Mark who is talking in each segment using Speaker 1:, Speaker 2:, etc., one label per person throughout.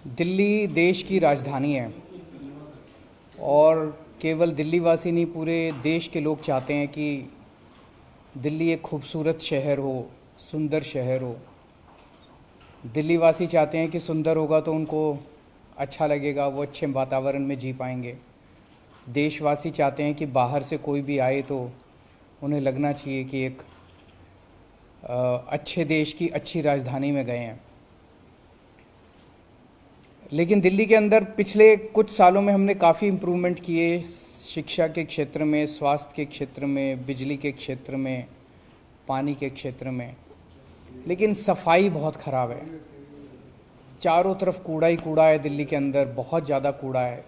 Speaker 1: दिल्ली देश की राजधानी है और केवल दिल्ली वासी नहीं, पूरे देश के लोग चाहते हैं कि दिल्ली एक खूबसूरत शहर हो, सुंदर शहर हो। दिल्ली वासी चाहते हैं कि सुंदर होगा तो उनको अच्छा लगेगा, वो अच्छे वातावरण में जी पाएंगे। देशवासी चाहते हैं कि बाहर से कोई भी आए तो उन्हें लगना चाहिए कि एक अच्छे देश की अच्छी राजधानी में गए हैं। लेकिन दिल्ली के अंदर पिछले कुछ सालों में हमने काफ़ी इम्प्रूवमेंट किए, शिक्षा के क्षेत्र में, स्वास्थ्य के क्षेत्र में, बिजली के क्षेत्र में, पानी के क्षेत्र में। लेकिन सफाई बहुत ख़राब है। चारों तरफ कूड़ा ही कूड़ा है दिल्ली के अंदर, बहुत ज़्यादा कूड़ा है,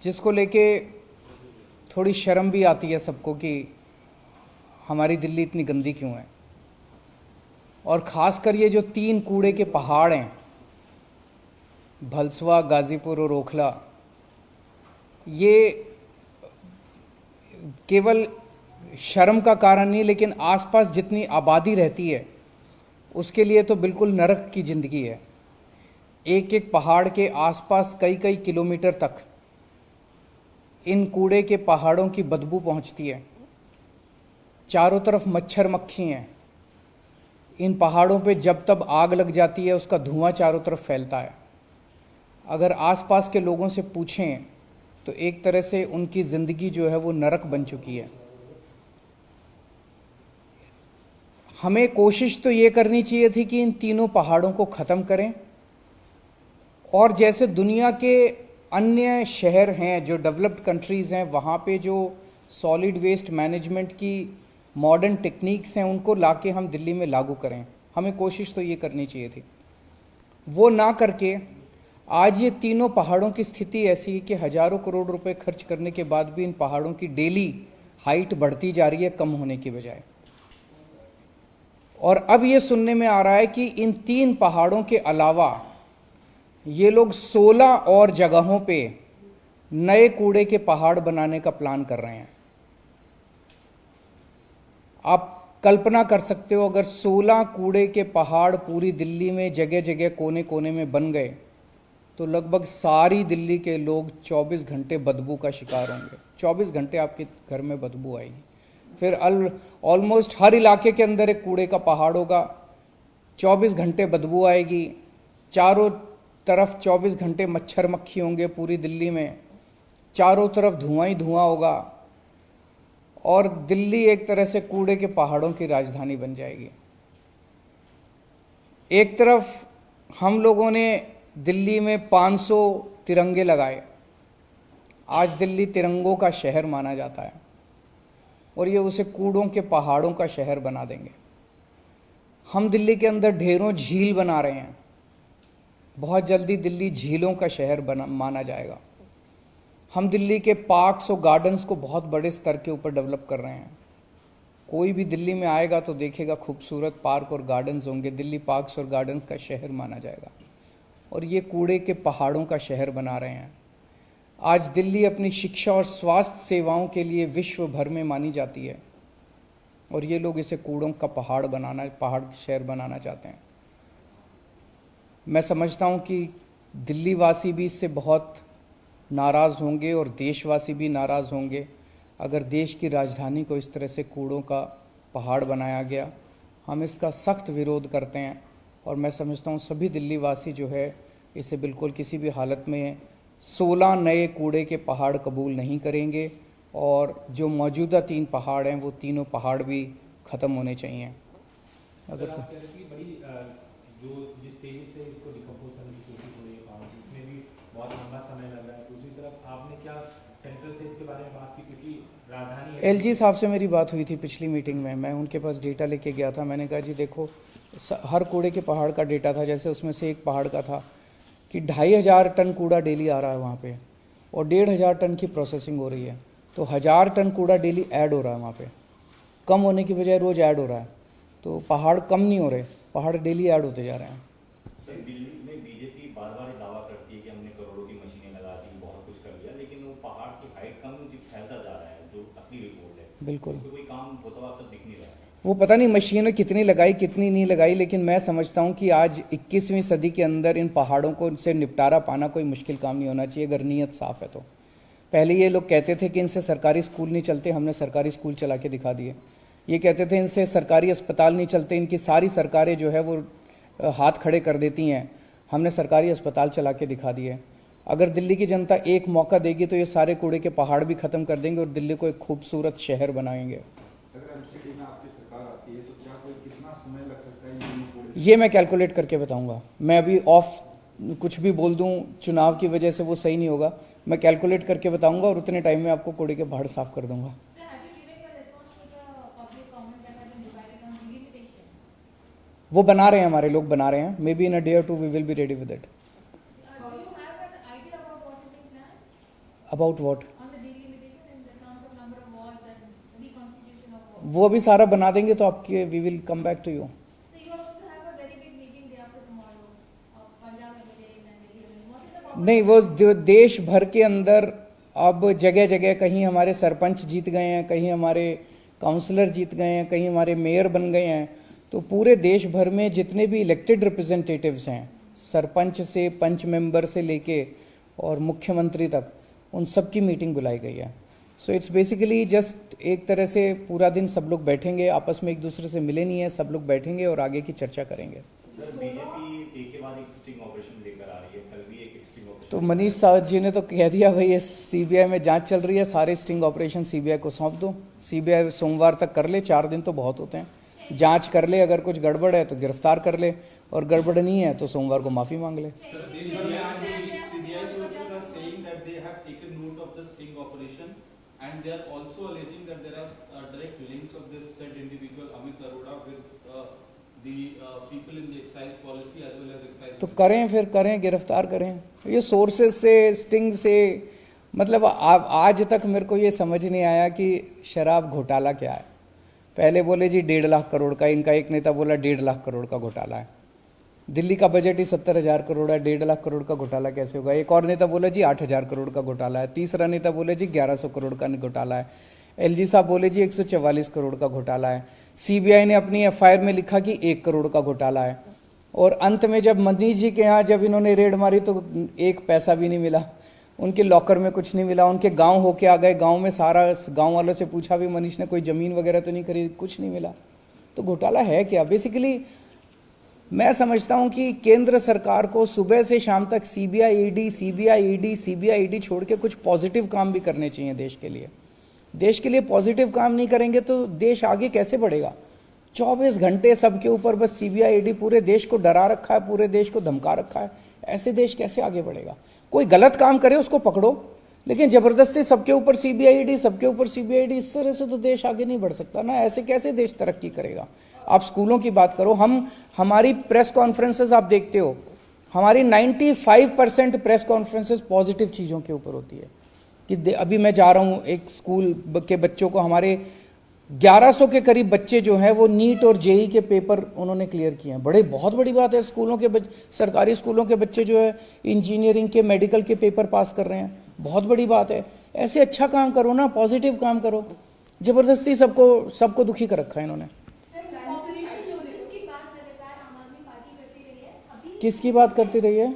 Speaker 1: जिसको लेके थोड़ी शर्म भी आती है सबको कि हमारी दिल्ली इतनी गंदी क्यों है। और ख़ासकर ये जो 3 कूड़े के पहाड़ हैं, भलसवा, गाज़ीपुर और ओखला, ये केवल शर्म का कारण नहीं, लेकिन आसपास जितनी आबादी रहती है उसके लिए तो बिल्कुल नरक की ज़िंदगी है। एक एक पहाड़ के आसपास कई कई किलोमीटर तक इन कूड़े के पहाड़ों की बदबू पहुंचती है। चारों तरफ मच्छर मक्खी हैं। इन पहाड़ों पे जब तब आग लग जाती है, उसका धुआं चारों तरफ फैलता है। अगर आसपास के लोगों से पूछें तो एक तरह से उनकी ज़िंदगी जो है वो नरक बन चुकी है। हमें कोशिश तो ये करनी चाहिए थी कि इन तीनों पहाड़ों को ख़त्म करें, और जैसे दुनिया के अन्य शहर हैं, जो डेवलप्ड कंट्रीज़ हैं, वहाँ पे जो सॉलिड वेस्ट मैनेजमेंट की मॉडर्न टेक्निक्स हैं उनको लाके हम दिल्ली में लागू करें। हमें कोशिश तो ये करनी चाहिए थी। वो ना करके आज ये तीनों पहाड़ों की स्थिति ऐसी है कि हज़ारों करोड़ रुपए खर्च करने के बाद भी इन पहाड़ों की डेली हाइट बढ़ती जा रही है, कम होने की बजाय। और अब ये सुनने में आ रहा है कि इन 3 पहाड़ों के अलावा ये लोग 16 और जगहों पे नए कूड़े के पहाड़ बनाने का प्लान कर रहे हैं। आप कल्पना कर सकते हो, अगर 16 कूड़े के पहाड़ पूरी दिल्ली में जगह जगह कोने कोने में बन गए तो लगभग सारी दिल्ली के लोग 24 घंटे बदबू का शिकार होंगे। 24 घंटे आपके घर में बदबू आएगी। फिर ऑलमोस्ट हर इलाके के अंदर एक कूड़े का पहाड़ होगा, 24 घंटे बदबू आएगी, चारों तरफ 24 घंटे मच्छर मक्खी होंगे पूरी दिल्ली में, चारों तरफ धुआं ही धुआं होगा, और दिल्ली एक तरह से कूड़े के पहाड़ों की राजधानी बन जाएगी। एक तरफ हम लोगों ने दिल्ली में 500 तिरंगे लगाए। आज दिल्ली तिरंगों का शहर माना जाता है, और ये उसे कूड़ों के पहाड़ों का शहर बना देंगे। हम दिल्ली के अंदर ढेरों झील बना रहे हैं। बहुत जल्दी दिल्ली झीलों का शहर माना जाएगा। हम दिल्ली के पार्क्स और गार्डन्स को बहुत बड़े स्तर के ऊपर डेवलप कर रहे हैं। कोई भी दिल्ली में आएगा तो देखेगा खूबसूरत पार्क और गार्डन्स होंगे। दिल्ली पार्क्स और गार्डन्स का शहर माना जाएगा, और ये कूड़े के पहाड़ों का शहर बना रहे हैं। आज दिल्ली अपनी शिक्षा और स्वास्थ्य सेवाओं के लिए विश्व भर में मानी जाती है, और ये लोग इसे कूड़ों का पहाड़ शहर बनाना चाहते हैं। मैं समझता हूँ कि दिल्ली वासी भी इससे बहुत नाराज़ होंगे और देशवासी भी नाराज़ होंगे अगर देश की राजधानी को इस तरह से कूड़ों का पहाड़ बनाया गया। हम इसका सख्त विरोध करते हैं, और मैं समझता हूँ सभी दिल्ली वासी जो है इसे बिल्कुल किसी भी हालत में 16 नए कूड़े के पहाड़ कबूल नहीं करेंगे, और जो मौजूदा 3 पहाड़ हैं वो तीनों पहाड़ भी ख़त्म होने चाहिए।
Speaker 2: अगर आप कह रहे हैं कि बड़ी जो जिस तेजी से इसको डिकम्पोज करने की कोशिश हो रही है पहाड़, इसमें भी बहुत लंबा समय लग रहा है। दूसरी तरफ आपने क्या सेंट्रल से इसके बारे में बात की, क्योंकि राजधानी
Speaker 1: एलजी साहब से मेरी बात हुई थी पिछली मीटिंग में। मैं उनके पास डेटा लेके गया था। मैंने कहा जी देखो, हर कूड़े के पहाड़ का डेटा था। जैसे उसमें से एक पहाड़ का था कि 2500 टन कूड़ा डेली आ रहा है वहाँ पे, और 1500 टन की प्रोसेसिंग हो रही है। तो 1000 टन कूड़ा डेली ऐड हो रहा है वहाँ पे। कम होने की बजाय रोज़ ऐड हो रहा है। तो पहाड़ कम नहीं हो रहे, पहाड़ डेली ऐड होते जा रहे हैं।
Speaker 3: सर, दिल्ली में बीजेपी बार बार दावा करती है कि हमने करोड़ों की मशीनें लगा दी, बहुत कुछ कर लिया, लेकिन वो पहाड़ की हाइट कम फैलता जा रहा है, जो असली रिपोर्ट है।
Speaker 1: बिल्कुल।
Speaker 3: कोई काम होता हुआ तो दिख नहीं रहा है।
Speaker 1: वो पता नहीं मशीनें कितनी लगाई कितनी नहीं लगाई, लेकिन मैं समझता हूँ कि आज 21वीं सदी के अंदर इन पहाड़ों को से निपटारा पाना कोई मुश्किल काम नहीं होना चाहिए, अगर नीयत साफ है तो। पहले ये लोग कहते थे कि इनसे सरकारी स्कूल नहीं चलते, हमने सरकारी स्कूल चला के दिखा दिए। ये कहते थे इनसे सरकारी अस्पताल नहीं चलते, इनकी सारी सरकारें जो है वो हाथ खड़े कर देती हैं, हमने सरकारी अस्पताल चला के दिखा दिए। अगर दिल्ली की जनता एक मौका देगी तो ये सारे कूड़े के पहाड़ भी खत्म कर देंगे और दिल्ली को एक खूबसूरत शहर बनाएंगे।
Speaker 4: अगर एमसीडी में आपकी सरकार आती है तो क्या कोई कितना समय लग सकता है?
Speaker 1: ये मैं कैलकुलेट करके बताऊंगा। मैं अभी ऑफ कुछ भी बोल दूं चुनाव की वजह से वो सही नहीं होगा। मैं कैलकुलेट करके बताऊंगा और उतने टाइम में आपको कूड़े के पहाड़ साफ कर दूंगा। वो बना रहे हैं, हमारे लोग बना रहे हैं। Maybe in a day or two we will be ready with it. About what? वो अभी सारा बना देंगे तो आपके we will come back to you. नहीं, वो देश भर के अंदर अब जगह जगह कहीं हमारे सरपंच जीत गए हैं, कहीं हमारे काउंसलर जीत गए हैं, कहीं हमारे मेयर बन गए हैं। तो पूरे देश भर में जितने भी इलेक्टेड रिप्रेजेंटेटिव्स हैं, सरपंच से पंच मेंबर से लेके और मुख्यमंत्री तक, उन सब की मीटिंग बुलाई गई है। सो इट्स बेसिकली जस्ट एक तरह से पूरा दिन सब लोग बैठेंगे, आपस में एक दूसरे से मिले नहीं है, सब लोग बैठेंगे और आगे की चर्चा करेंगे।
Speaker 3: सर, बीजेपी एक के बाद एक स्टिंग ऑपरेशन लेकर आ रही है, कल भी एक स्टिंग ऑपरेशन।
Speaker 1: तो मनीष साहब जी ने तो कह दिया भाई ये सीबीआई में जांच चल रही है, सारे स्टिंग ऑपरेशन सीबीआई को सौंप दो। सीबीआई सोमवार तक कर ले, 4 दिन तो बहुत होते हैं। जांच कर ले, अगर कुछ गड़बड़ है तो गिरफ्तार कर ले, और गड़बड़ नहीं है तो सोमवार को माफी मांग ले।
Speaker 5: And they are also alleging that there are direct links of this said individual Amit Arora with the people in the excise policy as well as excise.
Speaker 1: तो करें, फिर करें, गिरफ्तार करें। ये सोर्सेज से, स्टिंग से, मतलब आज तक मेरे को ये समझ नहीं आया कि शराब घोटाला क्या है। पहले बोले जी 1.5 लाख करोड़ का, इनका एक नेता बोला 1.5 लाख करोड़ का घोटाला है। दिल्ली का बजट ही 70,000 करोड़ है, 1.5 लाख करोड़ का घोटाला कैसे होगा? एक और नेता बोला जी 8,000 करोड़ का घोटाला है। तीसरा नेता बोले जी 1100 करोड़ का घोटाला है। एलजी साहब बोले जी 144 करोड़ का घोटाला है। सीबीआई ने अपनी एफआईआर में लिखा कि 1 करोड़ का घोटाला है। और अंत में जब मनीष जी के यहाँ जब इन्होंने रेड मारी तो 1 पैसा भी नहीं मिला, उनके लॉकर में कुछ नहीं मिला। उनके गाँव होके आ गए, गाँव में सारा गाँव वालों से पूछा भी मनीष ने कोई ज़मीन वगैरह तो नहीं खरीदी, कुछ नहीं मिला। तो घोटाला है क्या? बेसिकली मैं समझता हूं कि केंद्र सरकार को सुबह से शाम तक सीबीआई ईडी छोड़ के कुछ पॉजिटिव काम भी करने चाहिए देश के लिए। देश के लिए पॉजिटिव काम नहीं करेंगे तो देश आगे कैसे बढ़ेगा? 24 घंटे सबके ऊपर बस सीबीआई ईडी पूरे देश को डरा रखा है, पूरे देश को धमका रखा है। ऐसे देश कैसे आगे बढ़ेगा? कोई गलत काम करे उसको पकड़ो, लेकिन जबरदस्ती सबके ऊपर सीबीआई ईडी, सबके ऊपर सीबीआई ईडी, इस तरह से तो देश आगे नहीं बढ़ सकता ना। ऐसे कैसे देश तरक्की करेगा? आप स्कूलों की बात करो, हमारी प्रेस कॉन्फ्रेंसेस आप देखते हो, हमारी 95% प्रेस कॉन्फ्रेंसेस पॉजिटिव चीज़ों के ऊपर होती है। कि अभी मैं जा रहा हूँ एक स्कूल के बच्चों को, हमारे 1100 के करीब बच्चे जो हैं वो नीट और जेई के पेपर उन्होंने क्लियर किए हैं। बहुत बड़ी बात है। स्कूलों के सरकारी स्कूलों के बच्चे जो है इंजीनियरिंग के, मेडिकल के पेपर पास कर रहे हैं, बहुत बड़ी बात है। ऐसे अच्छा काम करो ना, पॉजिटिव काम करो। जबरदस्ती सबको दुखी कर रखा है इन्होंने। किसकी बात करती रही है?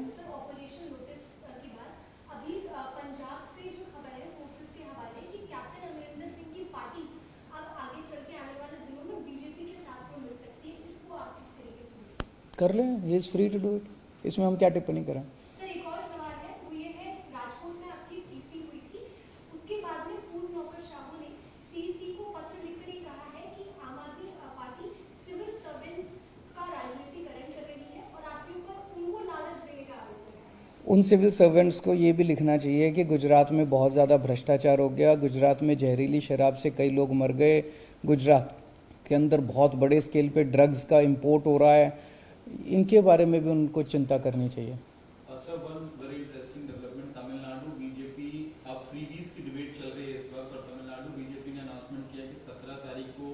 Speaker 1: कर लें, he is free to do it. इसमें हम क्या टिप्पणी करें?
Speaker 6: सर, एक और सवाल है, वो ये है, राजकोट में आपकी पीसी हुई थी, उसके बाद में पूर्व नौकरशाहों ने सीसी को पत्र लिखकर ये कहा है कि आम आदमी पार्टी सिविल सर्वेंट्स का राजनीतिकरण कर रही है और आपके ऊपर उनको लालच देने का आरोप है।
Speaker 1: उन सिविल सर्वेंट्स को ये भी लिखना चाहिए कि गुजरात में बहुत ज़्यादा भ्रष्टाचार हो गया, गुजरात में जहरीली शराब से कई लोग मर गए, गुजरात के अंदर बहुत बड़े स्केल पे ड्रग्स का इंपोर्ट हो रहा है। इनके बारे में भी उनको चिंता करनी चाहिए।
Speaker 5: Sir, one very interesting development, Tamil Nadu BJP, अब फ्रीबीज की डिबेट चल रही है इस वक्त, और तमिलनाडु बीजेपी ने अनाउंसमेंट किया कि 17 तारीख को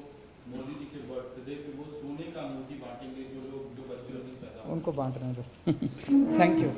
Speaker 5: मोदी जी के बर्थडे पे वो सोने का अंगूठी बांटेंगे जो बच्चे पैदा।
Speaker 1: उनको बांटने दो। Thank you.